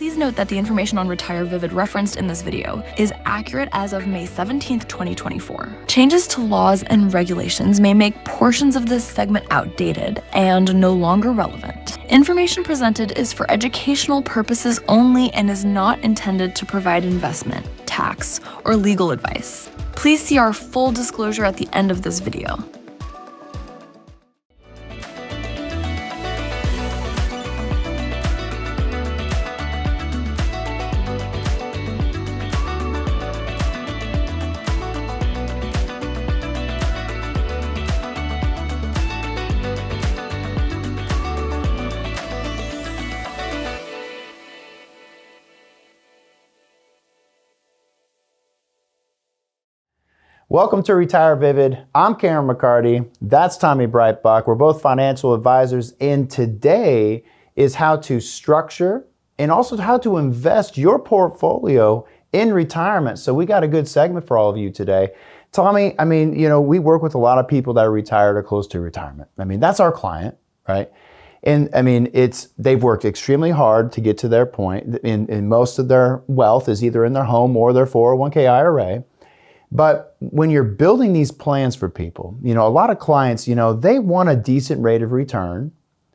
Please note that the information on Retire Vivid referenced in this video is accurate as of May 17th, 2024. Changes to laws and regulations may make portions of this segment outdated and no longer relevant. Information presented is for educational purposes only and is not intended to provide investment, tax, or legal advice. Please see our full disclosure at the end of this video. Welcome to Retire Vivid. I'm Karen McCarty. That's Tommy Breitbach. We're both financial advisors, and today is how to structure and also how to invest your portfolio in retirement. So we got a good segment for all of you today. Tommy, we work with a lot of people that are retired or close to retirement. That's our client, right? And they've worked extremely hard to get to their point, and most of their wealth is either in their home or their 401k IRA. But when you're building these plans for people, a lot of clients, they want a decent rate of return.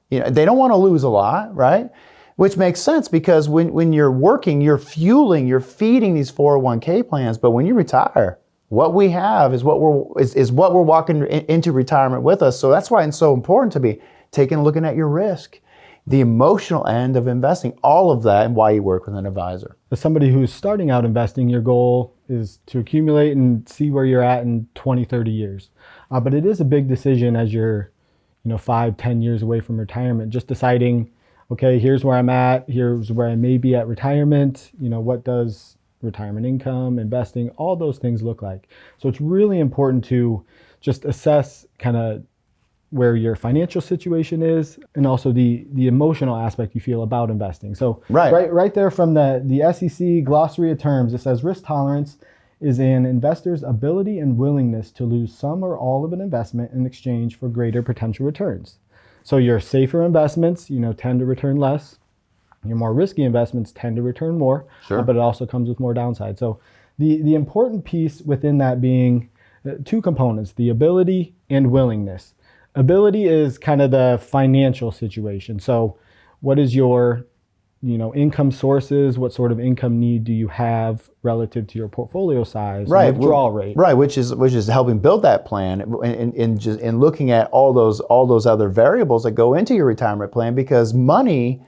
They don't want to lose a lot, right? Which makes sense because when you're working, you're feeding these 401k plans. But when you retire, what we have is what we're walking into retirement with us. So that's why it's so important to be taking a look at your risk, the emotional end of investing, all of that, and why you work with an advisor. As somebody who's starting out investing, your goal is to accumulate and see where you're at in 20, 30 years. But it is a big decision as you're 5, 10 years away from retirement, just deciding, okay, here's where I'm at, here's where I may be at retirement, what does retirement income, investing, all those things look like. So it's really important to just assess kind of where your financial situation is and also the emotional aspect you feel about investing. So right there from the SEC glossary of terms, it says risk tolerance is an investor's ability and willingness to lose some or all of an investment in exchange for greater potential returns. So your safer investments, tend to return less. Your more risky investments tend to return more, but it also comes with more downside. So the important piece within that being two components, the ability and willingness. Ability is kind of the financial situation. So what is your, income sources? What sort of income need do you have relative to your portfolio size, withdrawal rate? Right, which is helping build that plan and looking at all those other variables that go into your retirement plan, because money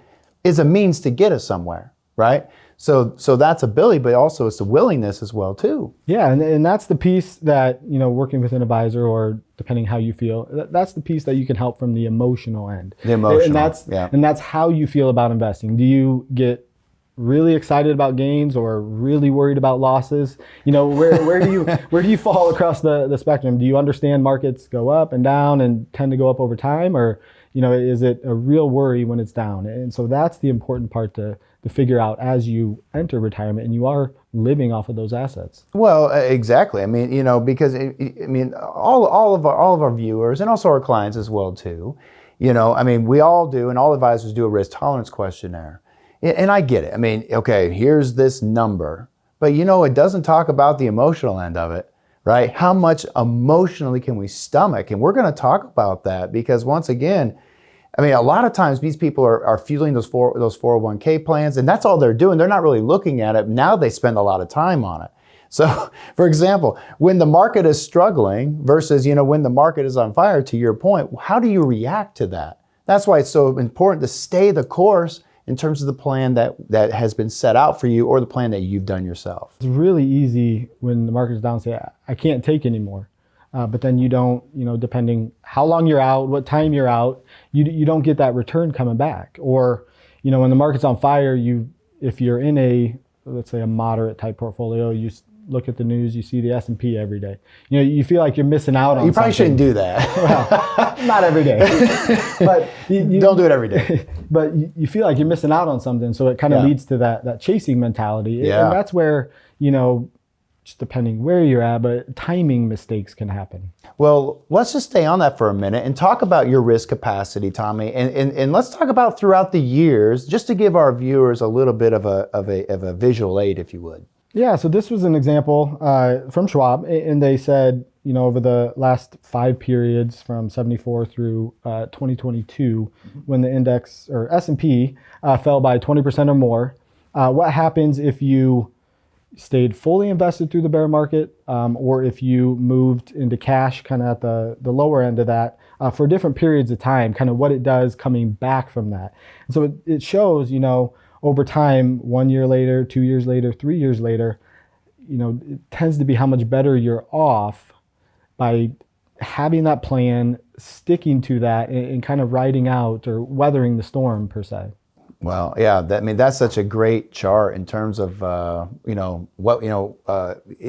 is a means to get us somewhere, right? So that's ability, but also it's the willingness as well too. Yeah, and that's the piece that, working with an advisor or depending how you feel, that's the piece that you can help from the emotional end. The emotional, and that's how you feel about investing. Do you get really excited about gains or really worried about losses? Where do you fall across the spectrum? Do you understand markets go up and down and tend to go up over time, or is it a real worry when it's down? And so that's the important part to figure out as you enter retirement and you are living off of those assets. Well, exactly. Because all of our viewers and also our clients as well too, we all do, and all advisors do a risk tolerance questionnaire. And I get it. Okay, here's this number, but it doesn't talk about the emotional end of it, right? How much emotionally can we stomach? And we're going to talk about that because once again, a lot of times these people are fueling those 401k plans, and that's all they're doing. They're not really looking at it. Now they spend a lot of time on it. So, for example, when the market is struggling versus, when the market is on fire, to your point, how do you react to that? That's why it's so important to stay the course in terms of the plan that has been set out for you or the plan that you've done yourself. It's really easy when the market's down to say, I can't take anymore. But then you don't, depending how long you're out, what time you're out, you don't get that return coming back. Or, when the market's on fire, if you're in let's say a moderate type portfolio, you look at the news, you see the S&P every day. You feel like you're missing out on You probably something. shouldn't do that. Well, not every day. But you don't do it every day. But you feel like you're missing out on something. So it kind of leads to that chasing mentality. Yeah. And that's where, just depending where you're at, but timing mistakes can happen. Well, let's just stay on that for a minute and talk about your risk capacity, Tommy. And let's talk about throughout the years, just to give our viewers a little bit of a visual aid, if you would. Yeah, so this was an example from Schwab, and they said, over the last 5 periods from 74 through 2022, when the index or S&P fell by 20% or more, what happens if you stayed fully invested through the bear market, or if you moved into cash kind of at the lower end of that for different periods of time, kind of what it does coming back from that. And so it shows, over time, 1 year later, 2 years later, 3 years later, it tends to be how much better you're off by having that plan, sticking to that, and kind of riding out or weathering the storm per se. Well, yeah, that's such a great chart in terms of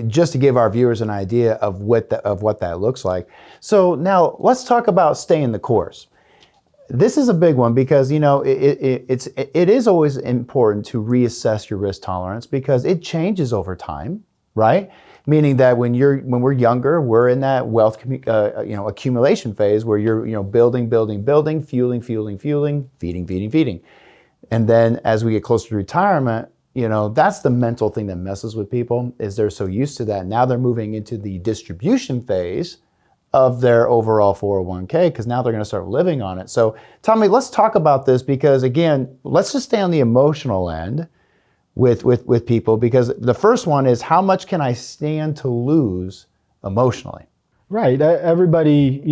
just to give our viewers an idea of what that looks like. So now let's talk about staying the course. This is a big one because it is always important to reassess your risk tolerance because it changes over time, right? Meaning that when we're younger, we're in that wealth accumulation phase where you're building, fueling, feeding. And then as we get closer to retirement, that's the mental thing that messes with people is they're so used to that. Now they're moving into the distribution phase of their overall 401k because now they're going to start living on it. So Tommy, let's talk about this because again, let's just stay on the emotional end with people because the first one is how much can I stand to lose emotionally? Right. Everybody,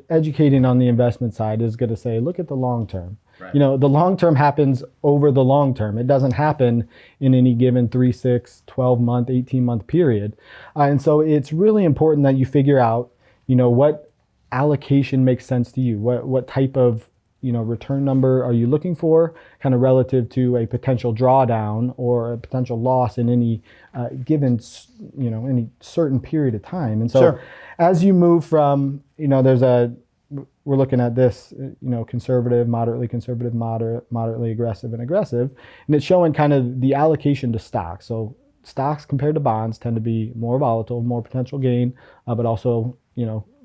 educating on the investment side is going to say, look at the long term. Right. The long term happens over the long term. It doesn't happen in any given 3, 6, 12 month, 18 month period. And so it's really important that you figure out, what allocation makes sense to you. What type of, return number are you looking for kind of relative to a potential drawdown or a potential loss in any given, any certain period of time. And so sure. As you move from, we're looking at this, conservative, moderately aggressive, and aggressive. And it's showing kind of the allocation to stocks. So stocks compared to bonds tend to be more volatile, more potential gain, but also,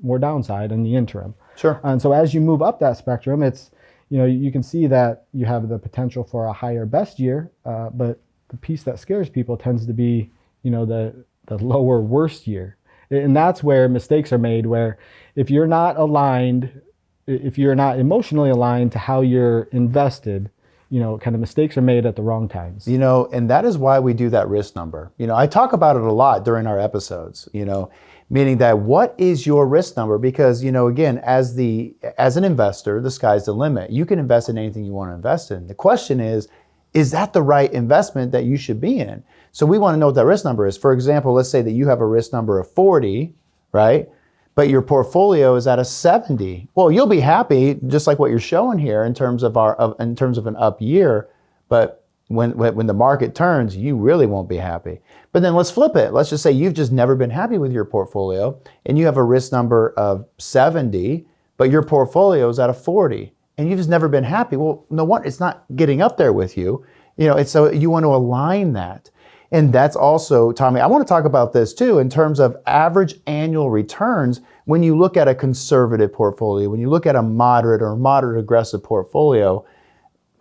more downside in the interim. Sure. And so as you move up that spectrum, it's, you can see that you have the potential for a higher best year, but the piece that scares people tends to be, the lower worst year. And that's where mistakes are made, where if you're not aligned, if you're not emotionally aligned to how you're invested, kind of mistakes are made at the wrong times. And that is why we do that risk number. I talk about it a lot during our episodes, meaning that what is your risk number? Because, again, as an investor, the sky's the limit. You can invest in anything you want to invest in. The question is that the right investment that you should be in? So we want to know what that risk number is. For example, let's say that you have a risk number of 40, right? But your portfolio is at a 70. Well, you'll be happy, just like what you're showing here in terms of an up year. But when the market turns, you really won't be happy. But then let's flip it. Let's just say you've just never been happy with your portfolio, and you have a risk number of 70, but your portfolio is at a 40, and you've just never been happy. Well, no wonder it's not getting up there with you. It's so you want to align that. And that's also, Tommy, I want to talk about this too in terms of average annual returns when you look at a conservative portfolio, when you look at a moderate or moderate aggressive portfolio.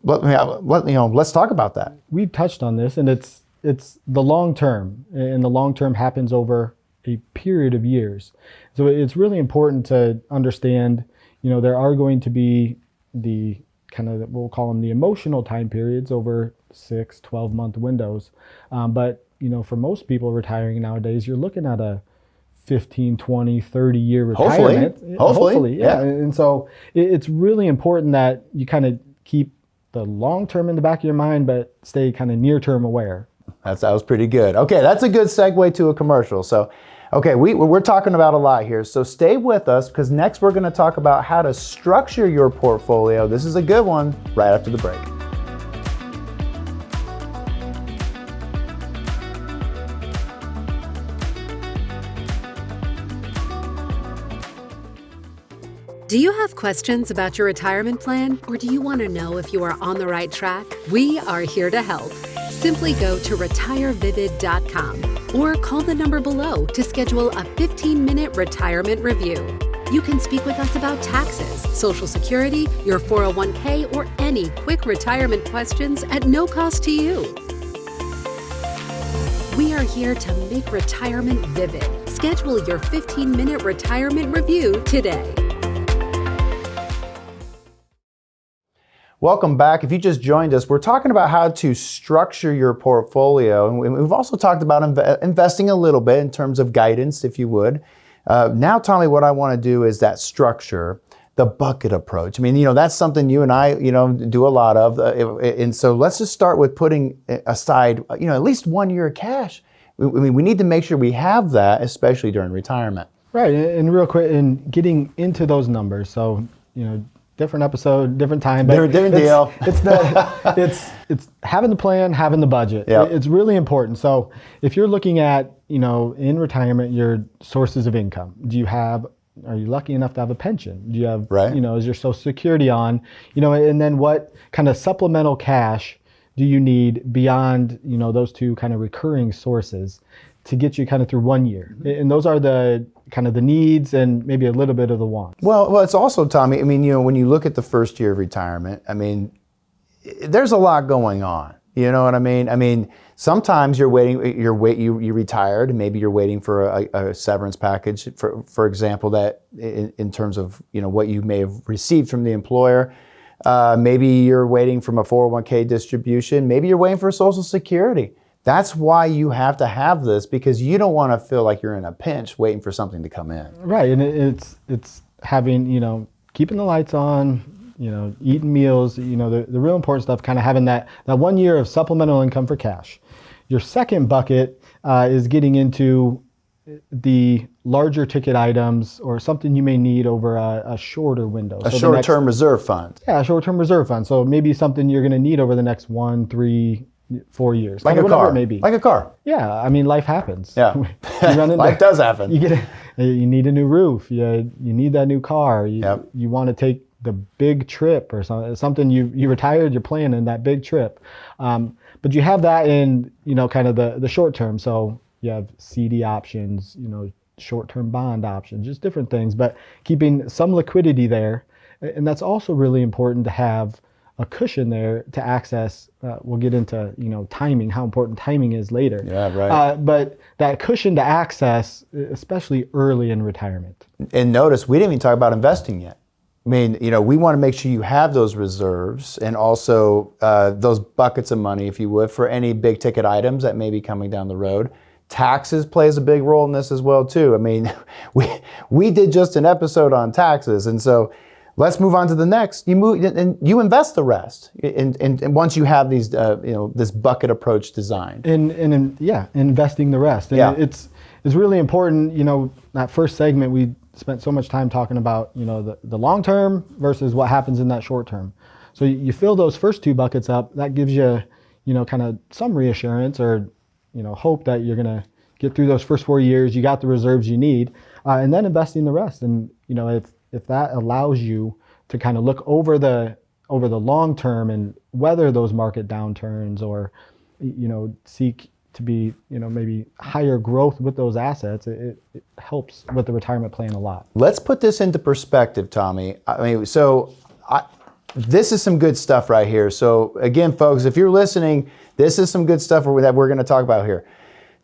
Let's talk about that. We've touched on this, and it's the long term, and the long term happens over a period of years. So it's really important to understand, there are going to be the kind of, we'll call them the emotional time periods over 6, 12-month windows. But, for most people retiring nowadays, you're looking at a 15, 20, 30-year retirement. Hopefully. Yeah. And so it's really important that you kind of keep the long term in the back of your mind, but stay kind of near term aware. That was pretty good. Okay, that's a good segue to a commercial. So, okay, we're talking about a lot here. So stay with us because next we're going to talk about how to structure your portfolio. This is a good one right after the break. Do you have questions about your retirement plan, or do you want to know if you are on the right track? We are here to help. Simply go to retirevivid.com or call the number below to schedule a 15-minute retirement review. You can speak with us about taxes, Social Security, your 401k, or any quick retirement questions at no cost to you. We are here to make retirement vivid. Schedule your 15-minute retirement review today. Welcome back. If you just joined us, we're talking about how to structure your portfolio. And we've also talked about investing a little bit in terms of guidance, if you would. Now, Tommy, what I want to do is that structure, the bucket approach. I mean, that's something you and I, do a lot of. And so let's just start with putting aside, at least 1 year of cash. We need to make sure we have that, especially during retirement. Right. And real quick, and getting into those numbers. So, different episode, different time. But different deal. It's having the plan, having the budget. Yep. It's really important. So if you're looking at, in retirement, your sources of income, are you lucky enough to have a pension? Do you have, right. Is your Social Security on, and then what kind of supplemental cash do you need beyond, those two kind of recurring sources to get you kind of through 1 year? And those are the kind of the needs and maybe a little bit of the wants. Well, it's also, Tommy, when you look at the first year of retirement, there's a lot going on. You know what I mean? Sometimes you retired and maybe you're waiting for a severance package, for example, that in terms of, what you may have received from the employer. Maybe you're waiting from a 401k distribution. Maybe you're waiting for Social Security. That's why you have to have this, because you don't want to feel like you're in a pinch waiting for something to come in. Right, and it's having, keeping the lights on, eating meals, the real important stuff, kind of having that 1 year of supplemental income for cash. Your second bucket is getting into the larger ticket items or something you may need over a shorter window. A short-term reserve fund. Yeah, a short-term reserve fund. So maybe something you're going to need over the next 1, 3, 4 years. Like a whatever car. it may be. Like a car. Yeah, life happens. Yeah. Life does happen. You need a new roof. You need that new car. Yep. You want to take the big trip or something. You retired, you're planning that big trip. But you have that in, kind of the short term. So you have CD options, short-term bond options, just different things. But keeping some liquidity there. And that's also really important to have a cushion there to access. We'll get into timing, how important timing is later. Yeah, right. But that cushion to access, especially early in retirement. And notice we didn't even talk about investing yet. We want to make sure you have those reserves and also those buckets of money, if you would, for any big ticket items that may be coming down the road. Taxes plays a big role in this as well too. We did just an episode on taxes, and so. Let's move on to the next. You move and you invest the rest, and once you have these, this bucket approach designed. And investing the rest. And it's really important. That first segment we spent so much time talking about, the long term versus what happens in that short term. So you fill those first two buckets up. That gives you, kind of some reassurance or, hope that you're gonna get through those first 4 years. You got the reserves you need, and then investing the rest. And if that allows you to kind of look over the long term and weather those market downturns or, seek to be, maybe higher growth with those assets, it helps with the retirement plan a lot. Let's put this into perspective, Tommy. This is some good stuff right here. So again, folks, if you're listening, this is some good stuff that we're going to talk about here.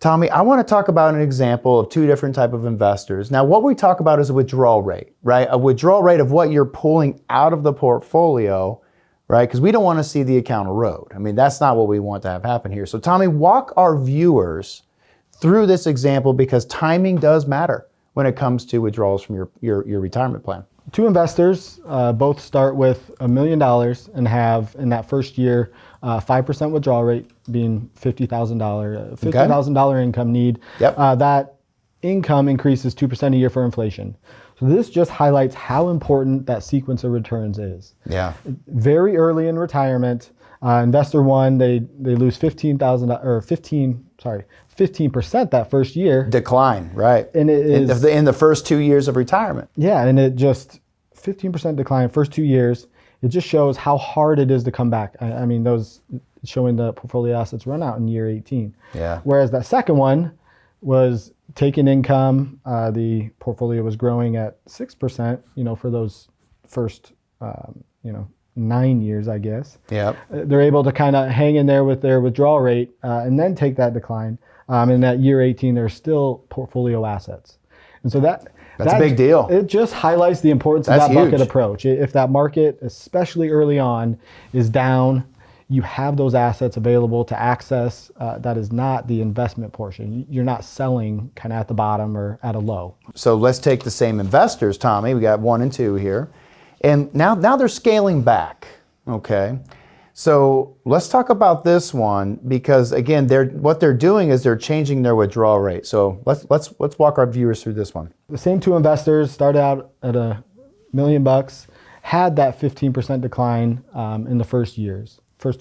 Tommy, I want to talk about an example of two different type of investors. Now, what we talk about is a withdrawal rate, right? A withdrawal rate of what you're pulling out of the portfolio, right? Because we don't want to see the account erode. That's not what we want to have happen here. So, Tommy, walk our viewers through this example, because timing does matter when it comes to withdrawals from your retirement plan. Two investors both start with $1 million and have in that first year 5% withdrawal rate being $50,000 income need. Yep. That income increases 2% a year for inflation. So this just highlights how important that sequence of returns is. Yeah. Very early in retirement, investor one, they lose $15% that first year. Decline, right? And it is in the first 2 years of retirement. Yeah, and it just 15% decline first 2 years. It just shows how hard it is to come back. showing the portfolio assets run out in year 18. Yeah. Whereas that second one was taking income, the portfolio was growing at 6%, for those first, 9 years, I guess. Yep. They're able to kind of hang in there with their withdrawal rate and then take that decline. In that year 18, there's still portfolio assets. And so that's a big deal. It just highlights the importance of that bucket approach. If that market, especially early on, is down, you have those assets available to access. That is not the investment portion. You're not selling kind of at the bottom or at a low. So let's take the same investors, Tommy. We got 1 and 2 here. And now they're scaling back, okay? So let's talk about this one because again, what they're doing is they're changing their withdrawal rate. So let's walk our viewers through this one. The same 2 investors started out at $1 million, had that 15% decline in the first 2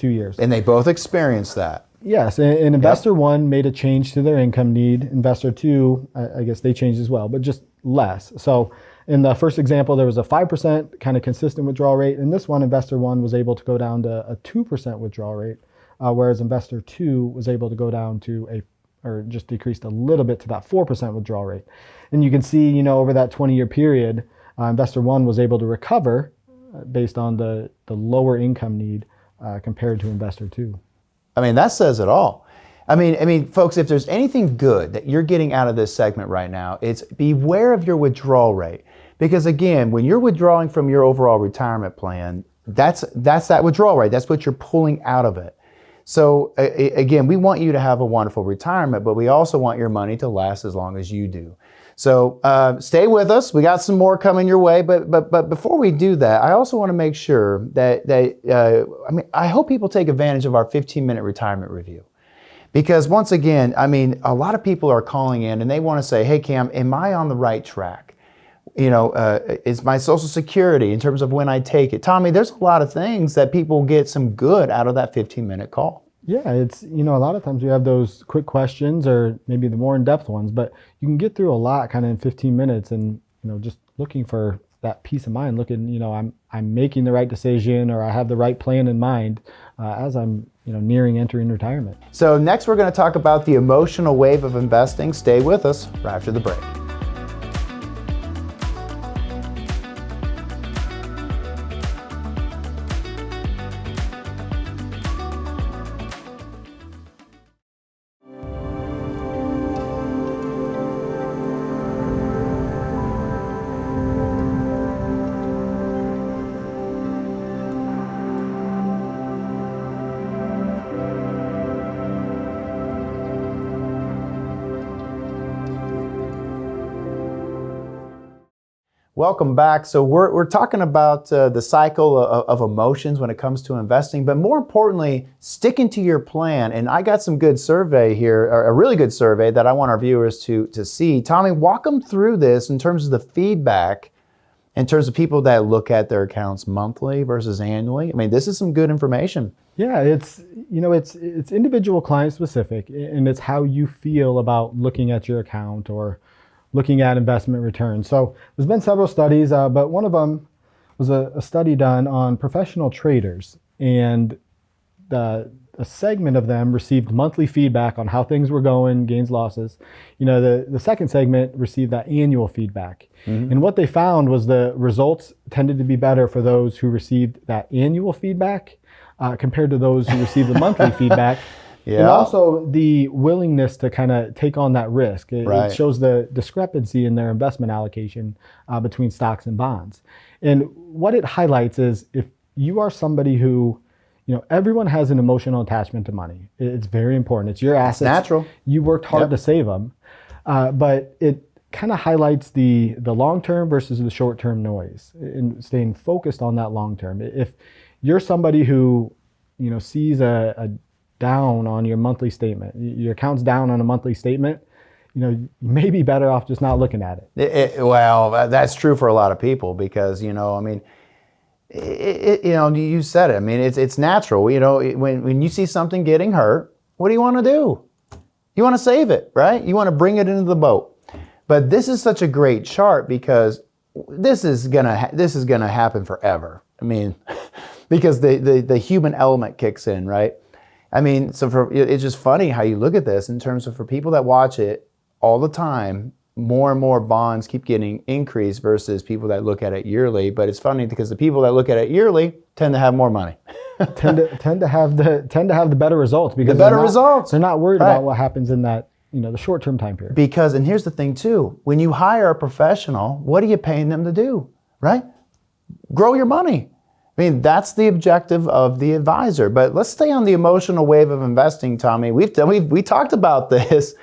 years. And they both experienced that. Yes, and investor 1 made a change to their income need. Investor 2, I guess they changed as well, but just less. So in the first example, there was a 5% kind of consistent withdrawal rate. In this one, investor 1 was able to go down to a 2% withdrawal rate, whereas investor 2 was able to go down to or just decreased a little bit to that 4% withdrawal rate. And you can see, over that 20-year period, investor 1 was able to recover based on the lower income need compared to investor 2. I mean, that says it all. I mean, folks, if there's anything good that you're getting out of this segment right now, it's beware of your withdrawal rate. Because again, when you're withdrawing from your overall retirement plan, that's that withdrawal rate. That's what you're pulling out of it. So again, we want you to have a wonderful retirement, but we also want your money to last as long as you do. So stay with us. We got some more coming your way, but before we do that, I also want to make sure that I hope people take advantage of our 15-minute retirement review. Because once again, a lot of people are calling in and they want to say, hey, Cam, am I on the right track? Is my Social Security in terms of when I take it? Tommy, there's a lot of things that people get some good out of that 15-minute call. Yeah, it's, a lot of times you have those quick questions or maybe the more in-depth ones, but you can get through a lot kind of in 15 minutes and, just looking for that peace of mind, looking, I'm making the right decision or I have the right plan in mind as I'm, nearing entering retirement. So next we're going to talk about the emotional wave of investing. Stay with us right after the break. Welcome back. So we're talking about the cycle of emotions when it comes to investing, but more importantly, sticking to your plan. And I got some good survey here, or a really good survey that I want our viewers to see. Tommy, walk them through this in terms of the feedback, in terms of people that look at their accounts monthly versus annually. This is some good information. Yeah, it's individual client specific, and it's how you feel about looking at your account or looking at investment returns. So there's been several studies, but one of them was a study done on professional traders, and a segment of them received monthly feedback on how things were going, gains, losses. The second segment received that annual feedback. Mm-hmm. And what they found was the results tended to be better for those who received that annual feedback compared to those who received the monthly feedback. Yeah. And also the willingness to kind of take on that risk. It shows the discrepancy in their investment allocation between stocks and bonds. And what it highlights is if you are somebody who, everyone has an emotional attachment to money. It's very important. It's your assets. It's natural. You worked hard to save them. But it kind of highlights the long-term versus the short-term noise and staying focused on that long-term. If you're somebody who, sees a down on your monthly statement, your account's down on a monthly statement, you may be better off just not looking at it. Well, that's true for a lot of people because, you said it. It's natural. When you see something getting hurt, what do you want to do? You want to save it, right? You want to bring it into the boat. But this is such a great chart because this is gonna happen forever. Because the human element kicks in, right? I mean, it's just funny how you look at this in terms of for people that watch it all the time, more and more bonds keep getting increased versus people that look at it yearly. But it's funny because the people that look at it yearly tend to have more money. tend to have the better results because they're not worried about what happens in that, the short-term time period. Because, and here's the thing too, when you hire a professional, what are you paying them to do, right? Grow your money. I mean, that's the objective of the advisor. But let's stay on the emotional wave of investing, Tommy. We talked about this.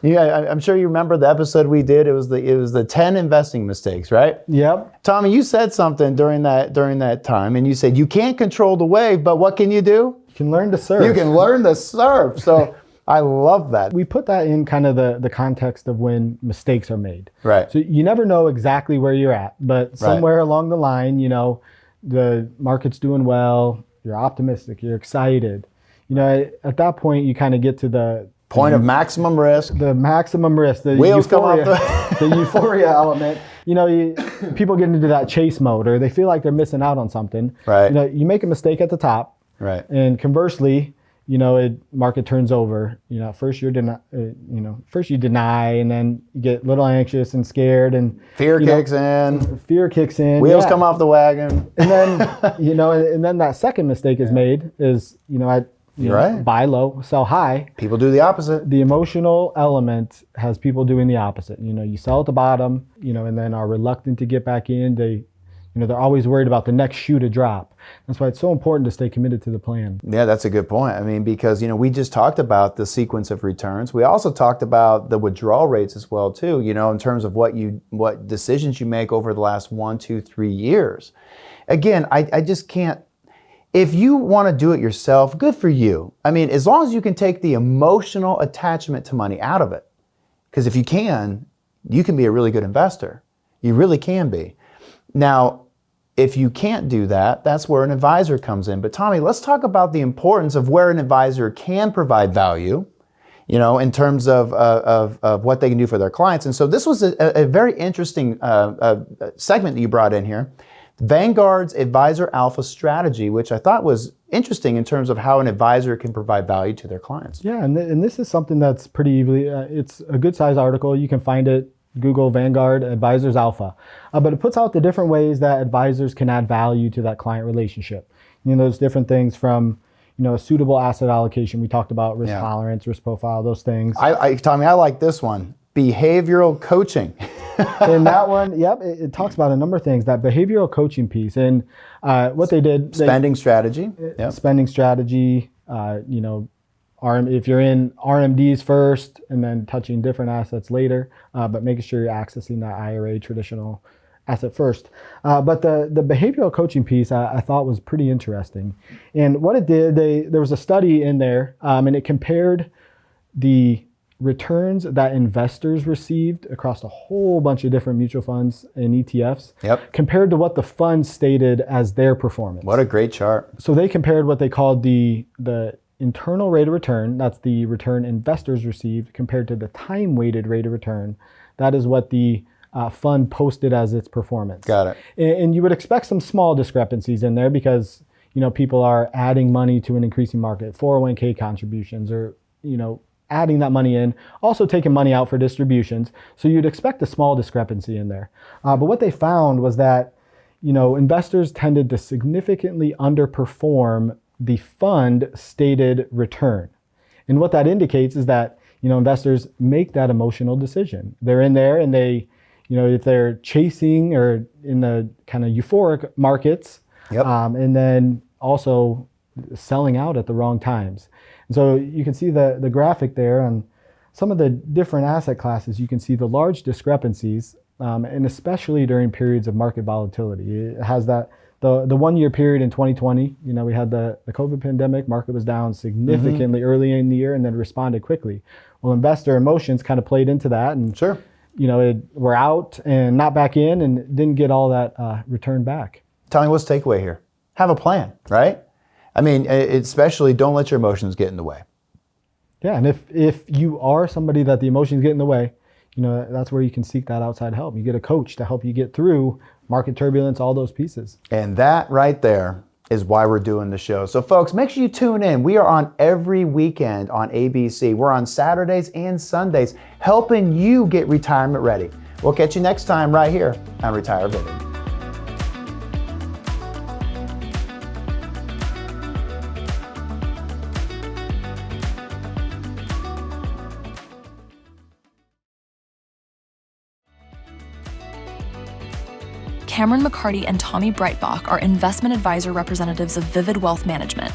Yeah, I'm sure you remember the episode we did. It was the 10 investing mistakes, right? Yep. Tommy, you said something during that time, and you said you can't control the wave, but what can you do? You can learn to surf. You can learn to surf. So I love that. We put that in kind of the context of when mistakes are made. Right. So you never know exactly where you're at, but somewhere along the line, the market's doing well, you're optimistic, you're excited. At that point, you kind of get to the point of maximum risk. The maximum risk. The wheels euphoria, come off the euphoria element. People get into that chase mode, or they feel like they're missing out on something. Right. You make a mistake at the top. Right. And conversely, market turns over. First you deny, and then you get a little anxious and scared, and fear kicks in. Fear kicks in. Wheels come off the wagon. And then and then that second mistake is made is buy low, sell high. People do the opposite. The emotional element has people doing the opposite. You sell at the bottom, and then are reluctant to get back in. They're always worried about the next shoe to drop. That's why it's so important to stay committed to the plan. Yeah, that's a good point. I mean, because, we just talked about the sequence of returns. We also talked about the withdrawal rates as well, too, in terms of what decisions you make over the last 1, 2, 3 years. Again, I just can't. If you want to do it yourself, good for you. I mean, as long as you can take the emotional attachment to money out of it. Because if you can be a really good investor. You really can be. Now, if you can't do that, that's where an advisor comes in. But Tommy, let's talk about the importance of where an advisor can provide value, in terms of what they can do for their clients. And so this was a very interesting segment that you brought in here. Vanguard's Advisor Alpha Strategy, which I thought was interesting in terms of how an advisor can provide value to their clients. Yeah, and this is something that's pretty easily, it's a good size article. You can find it, Google Vanguard Advisors Alpha. But it puts out the different ways that advisors can add value to that client relationship. Those different things from, a suitable asset allocation. We talked about risk tolerance, risk profile, those things. Tommy, I like this one. Behavioral coaching. And that one, it talks about a number of things, that behavioral coaching piece. And what they did... Spending strategy. Spending strategy, if you're in RMDs first and then touching different assets later, but making sure you're accessing that IRA traditional asset first. But the behavioral coaching piece I thought was pretty interesting. And what it did, there was a study in there, and it compared the returns that investors received across a whole bunch of different mutual funds and ETFs compared to what the funds stated as their performance. What a great chart. So they compared what they called the internal rate of return, that's the return investors received, compared to the time-weighted rate of return. That is what the fund posted as its performance. Got it. And you would expect some small discrepancies in there because, people are adding money to an increasing market, 401k contributions, or, adding that money in, also taking money out for distributions. So you'd expect a small discrepancy in there. But what they found was that, investors tended to significantly underperform the fund stated return. And what that indicates is that, investors make that emotional decision. They're in there and they, if they're chasing or in the kind of euphoric markets, and then also selling out at the wrong times. And so you can see the graphic there on some of the different asset classes. You can see the large discrepancies, and especially during periods of market volatility. It has that the 1 year period in 2020. We had the COVID pandemic. Market was down significantly early in the year, and then responded quickly. Well, investor emotions kind of played into that, and we're out and not back in, and didn't get all that return back. Tell me, what's the takeaway here? Have a plan, right? I mean, especially don't let your emotions get in the way. Yeah, and if you are somebody that the emotions get in the way, that's where you can seek that outside help. You get a coach to help you get through market turbulence, all those pieces. And that right there is why we're doing the show. So folks, make sure you tune in. We are on every weekend on ABC. We're on Saturdays and Sundays, helping you get retirement ready. We'll catch you next time right here on Retire Vivid. Cameron McCarty and Tommy Breitbach are investment advisor representatives of Vivid Wealth Management,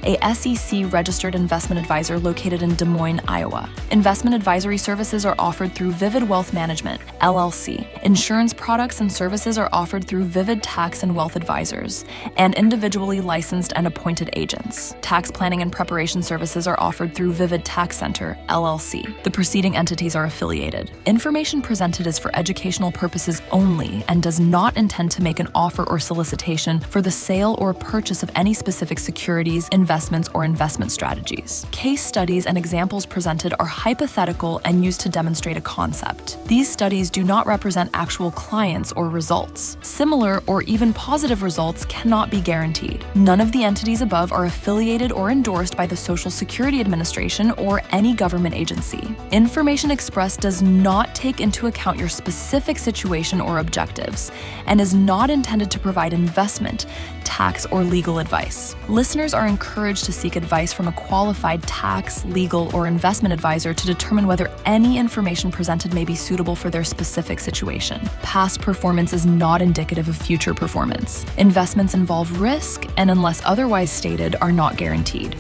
a SEC-registered investment advisor located in Des Moines, Iowa. Investment advisory services are offered through Vivid Wealth Management, LLC. Insurance products and services are offered through Vivid Tax and Wealth Advisors, and individually licensed and appointed agents. Tax planning and preparation services are offered through Vivid Tax Center, LLC. The preceding entities are affiliated. Information presented is for educational purposes only and does not intend to make an offer or solicitation for the sale or purchase of any specific securities, investments, or investment strategies. Case studies and examples presented are hypothetical and used to demonstrate a concept. These studies do not represent actual clients or results. Similar or even positive results cannot be guaranteed. None of the entities above are affiliated or endorsed by the Social Security Administration or any government agency. Information expressed does not take into account your specific situation or objectives, and is not intended to provide investment, tax, or legal advice. Listeners are encouraged to seek advice from a qualified tax, legal, or investment advisor to determine whether any information presented may be suitable for their specific situation. Past performance is not indicative of future performance. Investments involve risk and, unless otherwise stated, are not guaranteed.